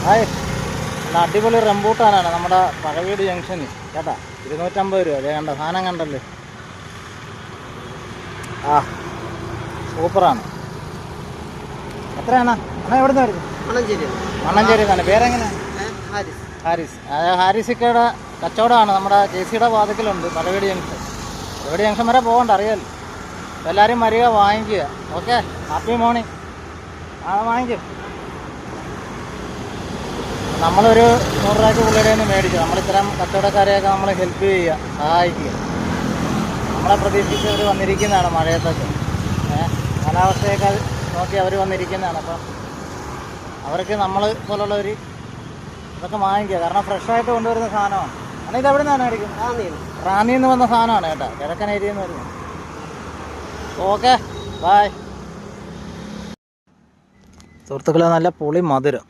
Hi, നല്ല അടിപൊളി റംബൂട്ടാനാണ് നമ്മുടെ പഴവീട് ജംഗ്ഷനിൽ കേട്ടാ. 250 രൂപ. അതേ കണ്ട സാധനം കണ്ടല്ലേ, ആ സൂപ്പറാണ്. എത്രയാണ് അണ്ണാ? എവിടെ നിന്ന് വരുന്നത്? മണ്ണഞ്ചേരി എന്നാണ്. പേരെങ്ങനെ? ഹാരിസ്. ഹാരിസിക്കയുടെ കച്ചവടമാണ് നമ്മുടെ JCയുടെ വാതിക്കലുണ്ട് പഴവീട് ജംഗ്ഷൻ. പഴവീട് ജംഗ്ഷൻ വരെ പോകണ്ട, അറിയാമല്ലോ. അപ്പോൾ എല്ലാവരും വരിക, വാങ്ങിക്കുക. Okay, happy morning. വാങ്ങിക്കും. നമ്മളൊരു 100 രൂപയ്ക്ക് പുള്ളിയുടെ നിന്ന് മേടിച്ചു. നമ്മളിത്തരം കച്ചവടക്കാരെയൊക്കെ നമ്മൾ ഹെൽപ്പ് ചെയ്യുക, സഹായിക്കുക. നമ്മളെ പ്രതീക്ഷിച്ച് അവർ വന്നിരിക്കുന്നതാണ്. മഴയത്തൊക്കെ കാലാവസ്ഥയൊക്കെ നോക്കി അവർ വന്നിരിക്കുന്നതാണ്. അപ്പം അവർക്ക് നമ്മൾ പോലുള്ളവർ ഇതൊക്കെ വാങ്ങിക്കുക. കാരണം ഫ്രഷായിട്ട് കൊണ്ടുവരുന്ന സാധനമാണ്. കാരണം ഇത് എവിടെ നിന്നാണ് മേടിക്കുന്നത്? റാന്നിയിൽ നിന്ന് വന്ന സാധനമാണ് കേട്ടോ, കിഴക്കൻ ഏരിയയിൽ നിന്ന് വരുന്നത്. Okay, bye. സുഹൃത്തുക്കളെ, നല്ല പുളി മധുരം.